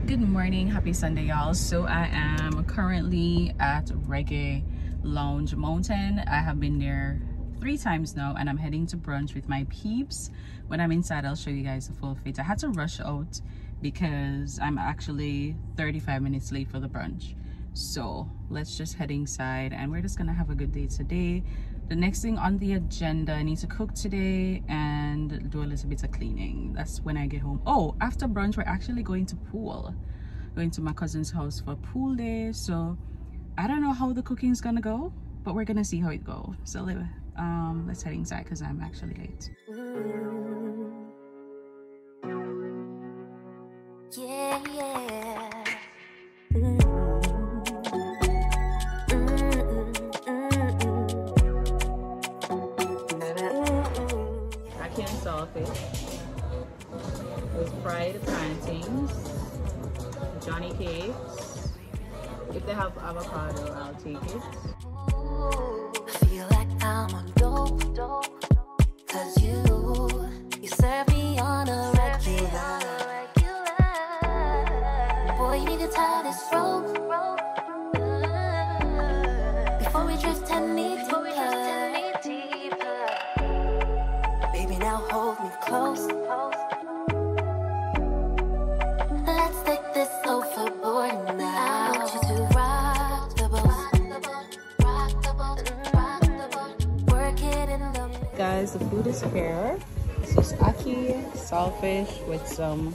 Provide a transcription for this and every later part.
Good morning, happy Sunday, y'all. So I am currently at Reggae Lounge Mountain. I have been there 3 times now, and I'm heading to brunch with my peeps. When I'm inside, I'll show you guys the full fit. I had to rush out because I'm actually 35 minutes late for the brunch. So let's just head inside and we're just gonna have a good day today. The next thing on the agenda, I need to cook today and do a little bit of cleaning. That's when I get home. Oh, after brunch, we're actually going to pool. Going to my cousin's house for pool day. So I don't know how the cooking is gonna go, but we're gonna see how it goes. So let's head inside because I'm actually late. Yeah, yeah. I can't solve it. With fried plantains, Johnny cakes. If they have avocado, I'll take it. I feel like I'm on dope, cause you serve me on a regular. Boy, you need to tie this rope before we drift any deeper. Baby, now hold me close. Let's take this overboard now. I want you to rock the boat, work it in the middle. Guys, the food is here. This is aki, saltfish with some,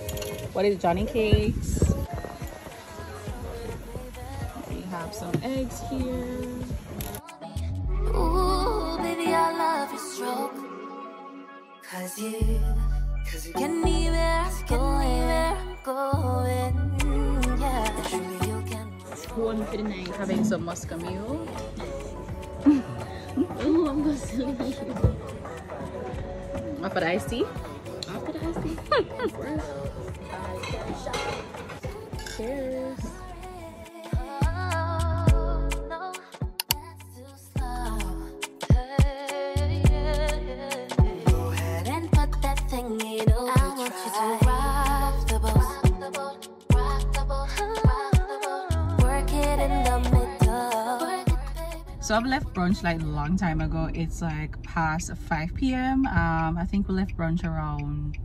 what is it, Johnny cakes. We have some eggs here. Ooh, baby, I love your stroke. Cause you get me where I'm going. Yeah, truly you can. One for the night, having some muscamule. Oh, I'm gonna sleep. What for the iced tea? After the iced tea. Cheers. Oh, no, that's too slow. Hey, go ahead and put that thing in overdrive. I want you to rock the boat, work it in the middle. So I've left brunch like a long time ago. It's like past 5 p.m. I think we left brunch around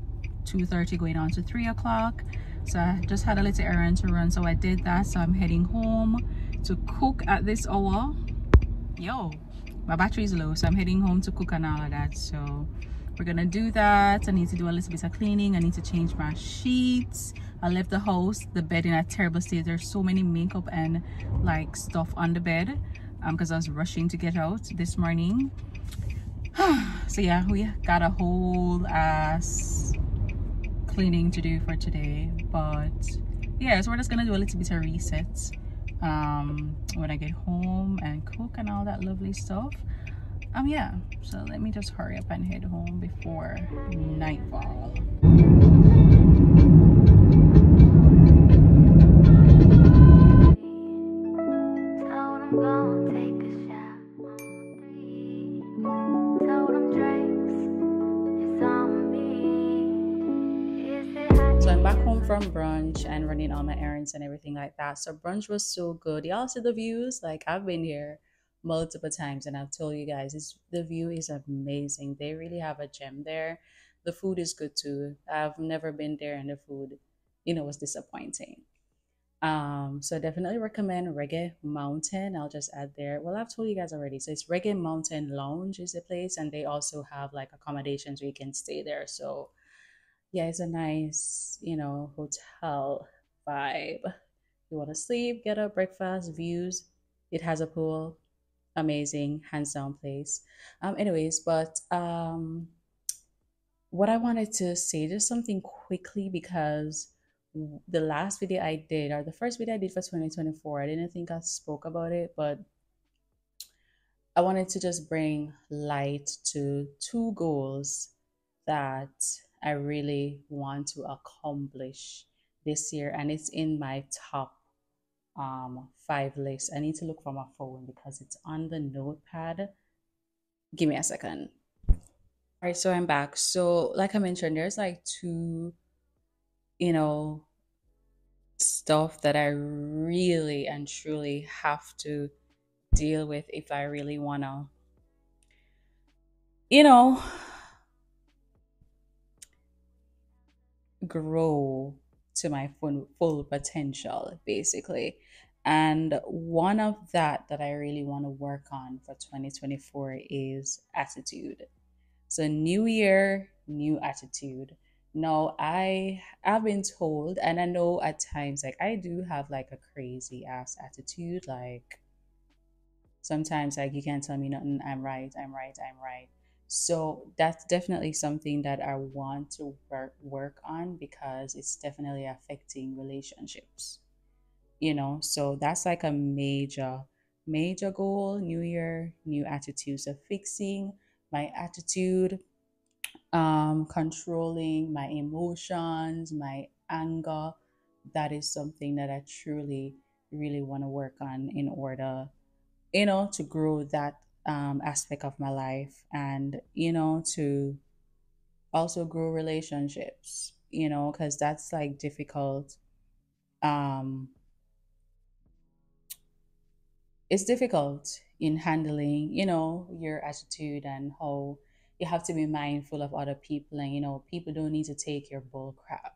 2:30 going on to 3 o'clock. So I just had a little errand to run, so I did that. So I'm heading home to cook at this hour. Yo, my battery is low, so I'm heading home to cook and all of that. So we're gonna do that. I need to do a little bit of cleaning. I need to change my sheets. I left the house, the bed in a terrible state. There's so many makeup and like stuff on the bed because I was rushing to get out this morning. So yeah, we got a whole ass cleaning to do for today, but yeah, so we're just gonna do a little bit of resets when I get home and cook and all that lovely stuff. Yeah, so let me just hurry up and head home before nightfall. Told him go and take a shot. Told him drinks, it's on me. Is it hot? So I'm back home from brunch and running all my errands and everything like that. So brunch was so good. Y'all see the views? Like, I've been here multiple times and I've told you guys the view is amazing. They really have a gem there. The food is good too. I've never been there and the food, was disappointing. So definitely recommend Reggae Mountain. I'll just add there. Well, I've told you guys already. So it's Reggae Mountain Lounge is the place, and they also have like accommodations where you can stay there. So yeah, it's a nice, hotel vibe. You want to sleep, get up, breakfast, views. It has a pool. Amazing, hands down place. Anyways, but what I wanted to say, just something quickly, because the last video I did, or the first video I did for 2024, I didn't think I spoke about it, but I wanted to just bring light to 2 goals that I really want to accomplish this year, and it's in my top 5 list. I need to look for my phone because it's on the notepad. Give me a second. All right, so I'm back. So, like I mentioned, there's like two, you know, stuff that I really and truly have to deal with if I really want to, you know, grow to my full potential, basically. And one of that I really want to work on for 2024 is attitude. So new year, new attitude. No, I've been told, and I know at times like I do have like a crazy ass attitude. Like sometimes like you can't tell me nothing. I'm right. I'm right. I'm right. So that's definitely something that I want to work on because it's definitely affecting relationships. So that's like a major goal. New year, new attitude. So fixing my attitude, controlling my emotions, my anger. That is something that I truly, really want to work on in order, to grow that aspect of my life and, to also grow relationships, because that's like difficult. Um, it's difficult in handling, your attitude and how you have to be mindful of other people and, people don't need to take your bull crap.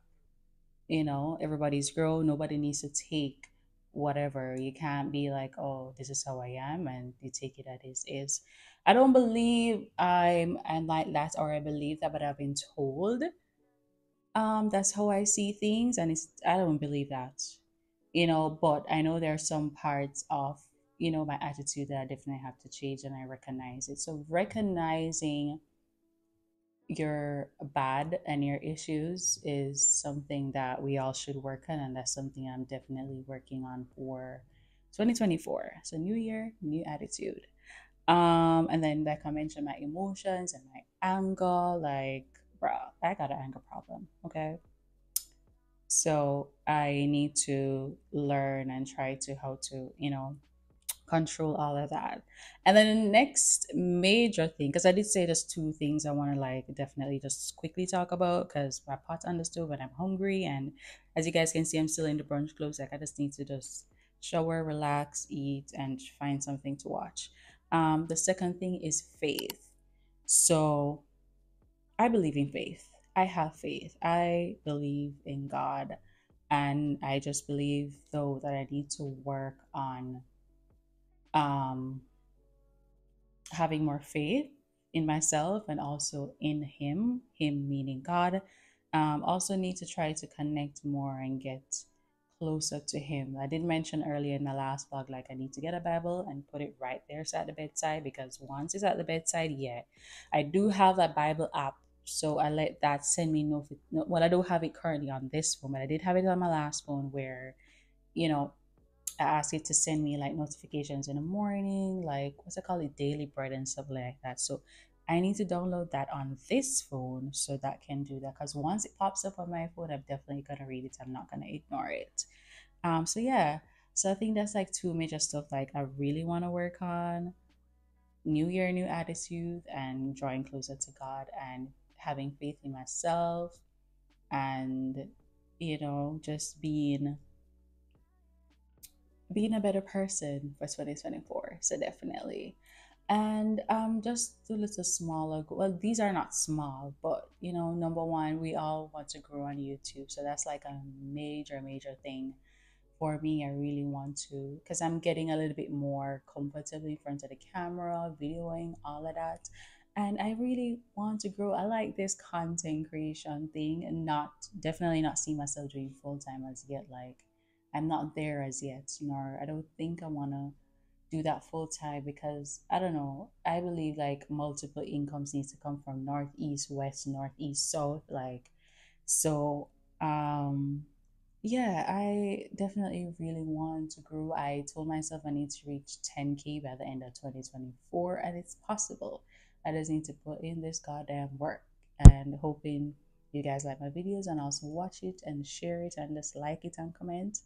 Everybody's grown, nobody needs to take whatever. You can't be like, oh, this is how I am and you take it as is. I don't believe I'm like that, or I believe that, but I've been told that's how I see things, and I don't believe that. But I know there are some parts of, my attitude that I definitely have to change, and I recognize it. So recognizing your bad and your issues is something that we all should work on, and that's something I'm definitely working on for 2024. So new year, new attitude. And then like I mentioned, my emotions and my anger, like, bro, I got an anger problem. Okay. So I need to learn and try to how to, control all of that. And then the next major thing, because I did say there's two things I want to like definitely just quickly talk about because my pot understood when I'm hungry. And as you guys can see, I'm still in the brunch clothes. Like I just need to just shower, relax, eat, and find something to watch. The second thing is faith. So I believe in faith. I have faith. I believe in God. And I just believe though that I need to work on um having more faith in myself and also in him meaning God. Also need to try to connect more and get closer to him. I did mention earlier in the last vlog, like I need to get a Bible and put it right there so at the bedside, because once it's at the bedside, yeah, I do have a Bible app. So I let that send me well, I don't have it currently on this phone, but I did have it on my last phone where, you know, I ask it to send me like notifications in the morning, like what's it called, a daily bread and stuff like that. So I need to download that on this phone so that can do that. Because once it pops up on my phone, I'm definitely gonna read it. I'm not gonna ignore it. So yeah. So I think that's like two major stuff like I really want to work on. New year, new attitude, and drawing closer to God and having faith in myself and just being a better person for 2024. So definitely. And just a little smaller well, these are not small, but number one, we all want to grow on YouTube. So that's like a major thing for me. I really want to, because I'm getting a little bit more comfortable in front of the camera, videoing, all of that. And I really want to grow. I like this content creation thing, and not definitely not see myself doing full time as yet. Like I'm not there as yet, nor I don't think I want to do that full time, because I don't know. I believe like multiple incomes needs to come from northeast, west, northeast, south. Like so, yeah, I definitely really want to grow. I told myself I need to reach 10K by the end of 2024, and it's possible. I just need to put in this goddamn work, and hoping you guys like my videos and also watch it and share it and just like it and comment.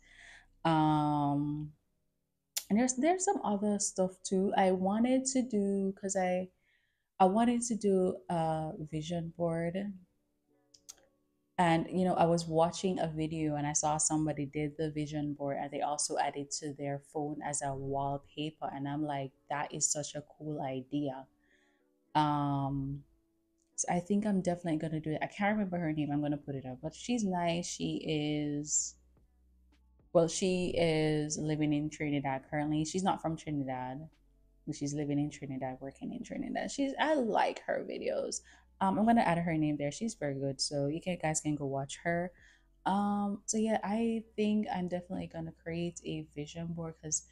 Um, and there's some other stuff too I wanted to do, because I wanted to do a vision board, and I was watching a video and I saw somebody did the vision board and they also added to their phone as a wallpaper, and I'm like, that is such a cool idea. um so I think I'm definitely gonna do it. I can't remember her name. I'm gonna put it up, but she's nice. She is living in Trinidad currently. She's not from Trinidad, but she's living in Trinidad, working in Trinidad. I like her videos. I'm gonna add her name there. She's very good, so guys can go watch her. So yeah, I think I'm definitely gonna create a vision board, because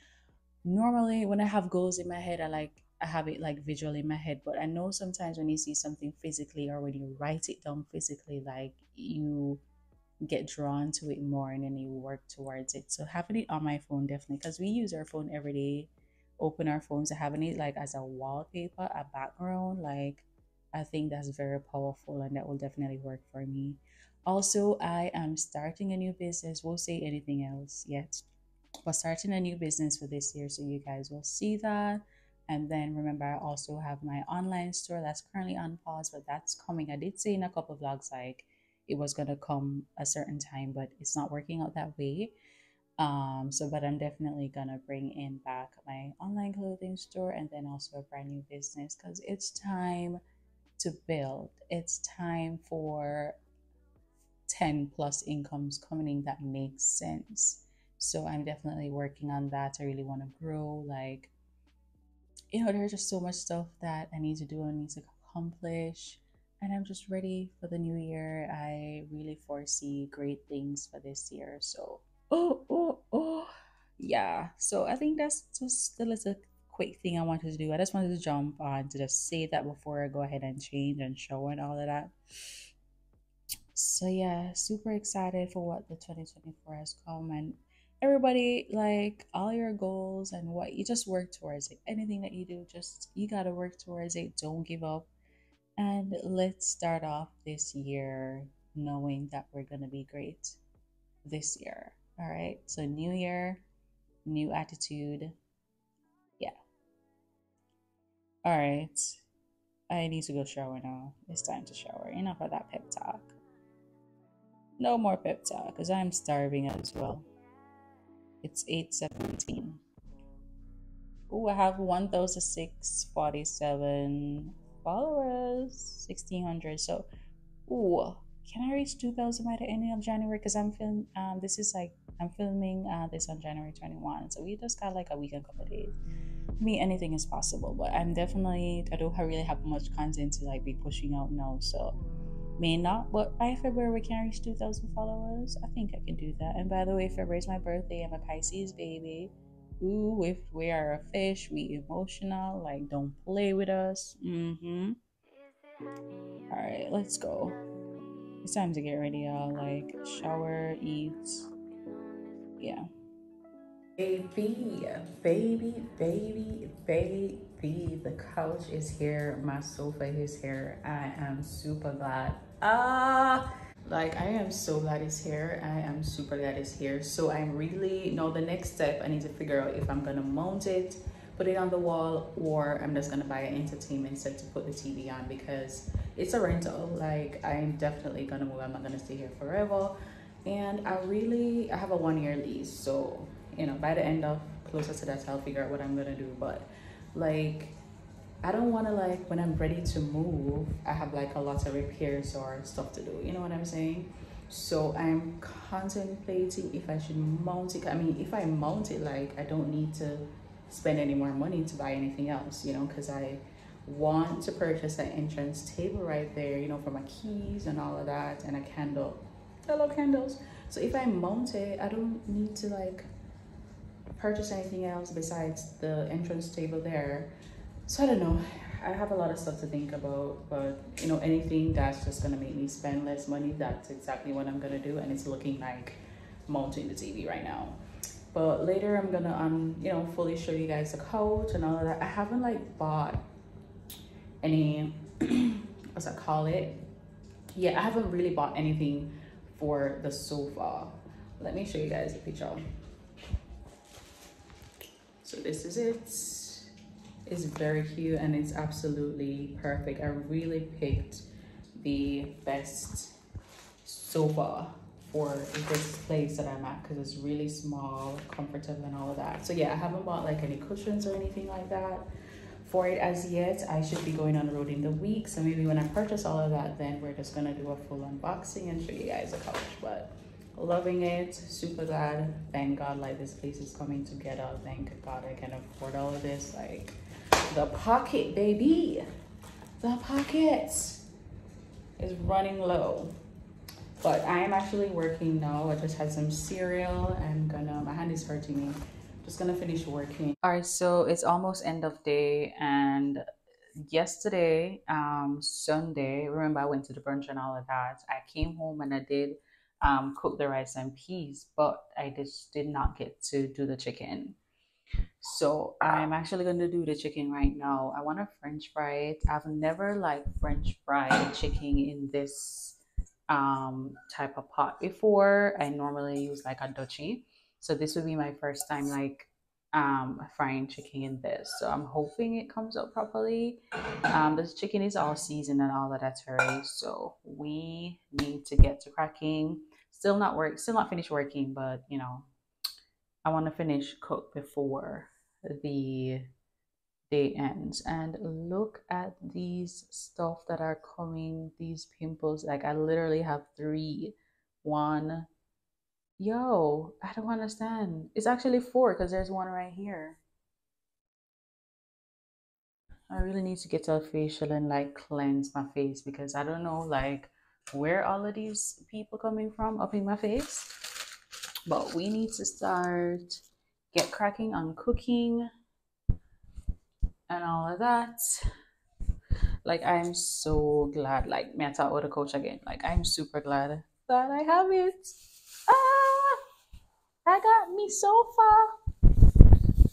normally when I have goals in my head, I have it like visual in my head. But I know sometimes when you see something physically or when you write it down physically, like you get drawn to it more and then you work towards it. So having it on my phone, definitely, because we use our phone every day, open our phones, so having it like as a wallpaper, a background, like I think that's very powerful and that will definitely work for me. Also, I am starting a new business. Won't say anything else yet, but starting a new business for this year, so you guys will see that. And then remember, I also have my online store that's currently on pause, but that's coming. I did say in a couple of vlogs like it was gonna come a certain time, but it's not working out that way. But I'm definitely gonna bring in back my online clothing store and then also a brand new business, because it's time to build. It's time for 10 plus incomes coming in that makes sense. So I'm definitely working on that. I really want to grow. Like, there's just so much stuff that I need to do and need to accomplish. And I'm just ready for the new year. I really foresee great things for this year. So, oh. Yeah. So I think that's just the little quick thing I wanted to do. I just wanted to jump on to just say that before I go ahead and change and show and all of that. So yeah, super excited for what the 2024 has come, and everybody, like, all your goals and what you just work towards it. Anything that you do, just you got to work towards it. Don't give up. And let's start off this year knowing that we're going to be great this year. All right? So new year, new attitude. Yeah. All right. I need to go shower now. It's time to shower. Enough of that pep talk. No more pep talk because I'm starving as well. It's 8:17. Oh, I have 1,647 followers, 1,600. So, ooh, can I reach 2,000 by the end of January? Because this is like, I'm filming this on January 21. So we just got like a week and a couple of days. I mean, anything is possible, but I don't really have much content to like be pushing out now. So, may not, but by February we can reach 2,000 followers. I think I can do that. And by the way, February is my birthday. I'm a Pisces baby. Ooh, if we are a fish, we emotional. Like, don't play with us. All right, let's go. It's time to get ready, y'all. Like, shower, eat. Yeah. Baby. The couch is here. My sofa is here. I am super glad. Like, I am so glad it's here. I am super glad it's here. So I'm really, the next step, I need to figure out if I'm gonna mount it, put it on the wall, or I'm just gonna buy an entertainment set to put the TV on, because it's a rental. Like, I'm definitely gonna move. I'm not gonna stay here forever. And I have a 1 year lease. So, by the end of closer to that, I'll figure out what I'm gonna do. But like, I don't want to, like, when I'm ready to move, I have like a lot of repairs or stuff to do. You know what I'm saying? So I'm contemplating if I should mount it. I mean, if I mount it, like, I don't need to spend any more money to buy anything else, because I want to purchase an entrance table right there, for my keys and all of that, and a candle. I love candles. So if I mount it, I don't need to like purchase anything else besides the entrance table there. So I don't know. I have a lot of stuff to think about, but anything that's just gonna make me spend less money, that's exactly what I'm gonna do. And it's looking like mounting the TV right now. But later I'm gonna fully show you guys the couch and all of that. I haven't like bought any what's that call it? Yeah, I haven't really bought anything for the sofa. Let me show you guys a picture. So this is it. is very cute and it's absolutely perfect. I really picked the best sofa for this place that I'm at because it's really small, comfortable, and all of that. So yeah, I haven't bought like any cushions or anything like that for it as yet. I should be going on the road in the week, so maybe when I purchase all of that, then we're just gonna do a full unboxing and show you guys the couch. But loving it, super glad. Thank God, like this place is coming together. Thank God I can afford all of this. Like the pocket, baby, the pocket is running low. But I am actually working now. I just had some cereal. My hand is hurting me. Just gonna finish working. All right, so it's almost end of day, and yesterday, Sunday, remember I went to the brunch and all of that. I came home and I did cook the rice and peas, but I just did not get to do the chicken. So I'm actually gonna do the chicken right now. I want to French fry it. I've never like French fried chicken in this type of pot before. I normally use like a Dutchie. So this would be my first time like frying chicken in this. So I'm hoping it comes out properly. The chicken is all seasoned and all of that's already. So we need to get to cracking. Still not finished working, but you know, I want to finish cook before the day ends. And look at these stuff that are coming, these pimples. Like I literally have three. One. Yo, I don't understand. It's actually four because there's one right here. I really need to get a facial and like cleanse my face because I don't know like where all of these people coming from up in my face. But we need to start get cracking on cooking and all of that. Like I'm so glad, like me I talk with the coach again. Like I'm super glad that I have it. Ah, I got me so far.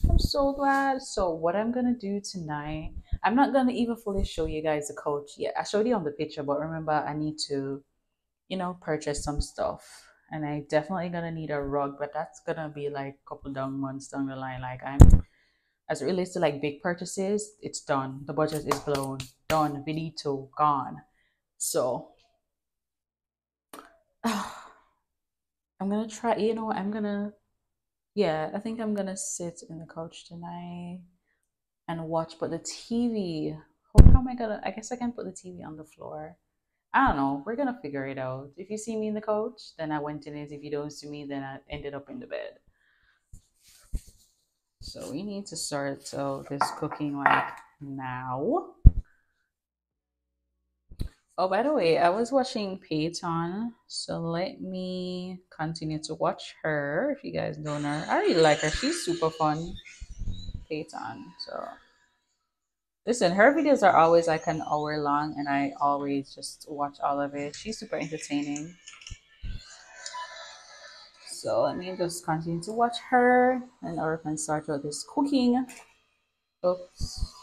I'm so glad. So what I'm gonna do tonight, I'm not gonna even fully show you guys the couch yet. I showed you on the picture, but remember I need to, you know, purchase some stuff. And I definitely gonna need a rug, but that's gonna be like a couple down months down the line. Like I'm as it relates to like big purchases, it's done. The budget is blown. Done. Finito. Gone. So I'm gonna try, you know, yeah, I think I'm gonna sit in the couch tonight and watch, but the TV, how am I gonna, I guess I can put the TV on the floor. I don't know. We're gonna figure it out. If you see me in the couch, then I went in it. If you don't see me, then I ended up in the bed. So we need to start this cooking like now. Oh, by the way, I was watching Peyton, so let me continue to watch her. If you guys don't know her, I really like her. She's super fun, Peyton. So listen, her videos are always like an hour long, and I always just watch all of it. She's super entertaining. So let me just continue to watch her, and or can start with this cooking. Oops.